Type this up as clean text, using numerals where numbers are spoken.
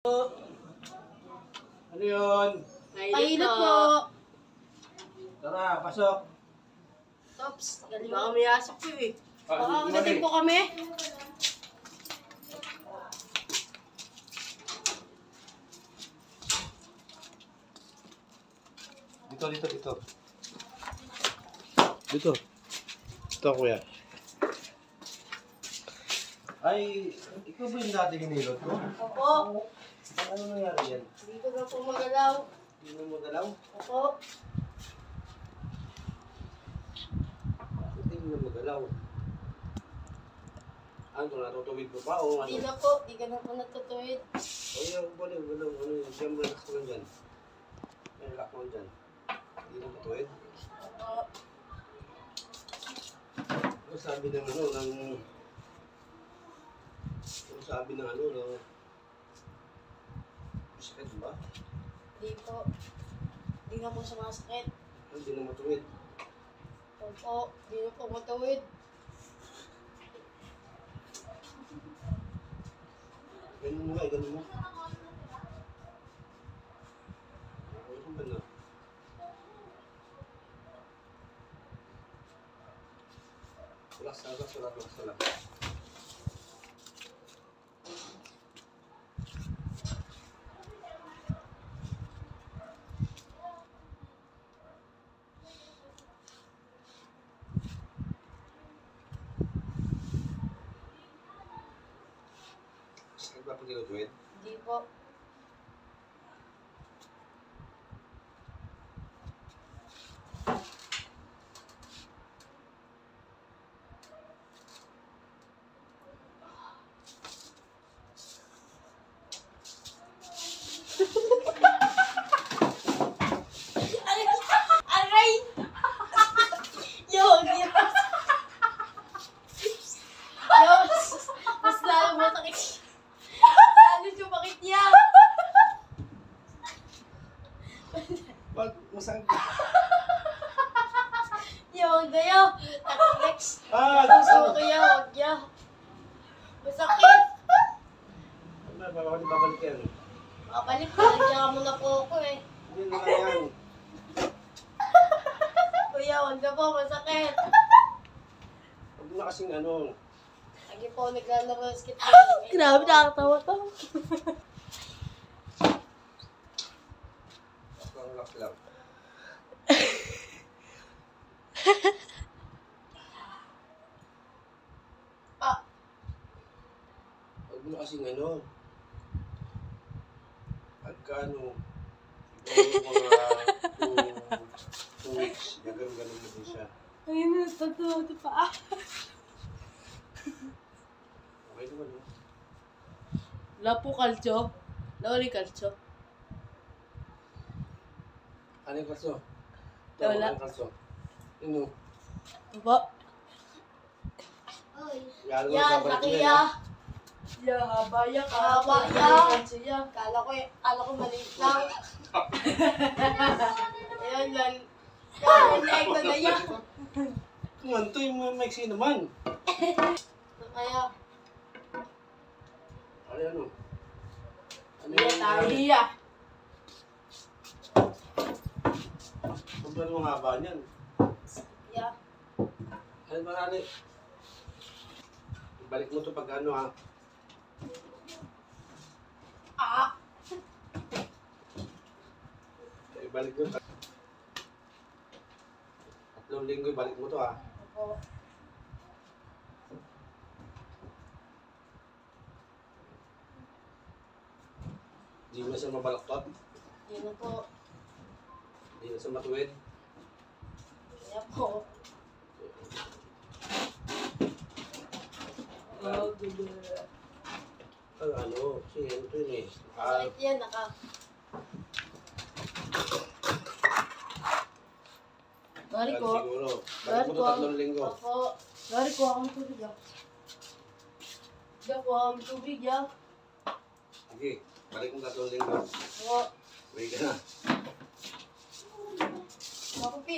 Ano yun? Painit po. Tara, pasok. Tops, galing baka may asok ko eh. Ah, Dating po kami. Dito. Ito, kuya. Ay, ikaw ba yung dating hinilot ko? Opo. Ano nangyari yan? Dito na po magalaw. Hindi mo magalaw? Opo. Bakit hindi mo magalaw? Ano, natutuwid mo pa o ano? Di na po. Di ka na po natutuwid. O yan, gano'n. Ano yun? Siyam, relax mo lang dyan. Relax mo lang dyan. Hindi mo matuwid. Opo. Ano sabi ng ano, ng sakit ba? Di po. Di na po sumasakit. Hindi na matuwid. Opo. Di na po matuwid. Ganun mo nga, ganun mo. Ano ba na? Relax lang. Sakit ba pag tinutuwid? Di po. Aray! Yun! Mas lalo masakit. Lalo sumakit niya. Pag masakit. Yung gayo. Next. Ah! Gusto ko kaya, wag niya. Masakit. Babalik yan. Makabalik na. Nandiyan muna po ako eh. Hindi na lang yan. Kuya, wag na po. Masakit. Huwag mo na kasing ano. Lagi po naglalaro ng skateboard. Grabe, nakakatawa to. Relax lang. Ah, Huwag mo na kasing ano. Pagka ano, siguro mga 2 weeks, ganun mo din siya. Ayun na, totoo ito pa. Okay naman, no? Wala po kalcho. Wala ulit kalcho. Ano yung kalso? Wala. Ano yung kalso? Ano? Opo. Yan, yan, laki ya. Yeah, haba yan. Haba yan. Kalcho yan. Kala ko maliit lang. Ayan, yan. Yan, ito na yan. Kumanto yung maiksi naman. Kaya, Ano? Ano yan, yung tahiya. sobrang haba niyan? Yeah. Ano ba nani? Ibalik mo to pag ano ha. Ah, Ibalik mo. 3 linggo ibalik mo to ha. opo. Hindi mo na siya mabalaktot. Yan na po. Hindi na siya matuwid. Kaya po. Oh, good. Ano, kasi ito yun eh. Masakit yan, Gari ko. Siguro. Balik mo to 3 linggo. Opo. Gari ko akong tubig ah. Diyan po ang tubig yan. Sige, balik mo 3 linggo. Opo. Uwi ka na. Mapupi.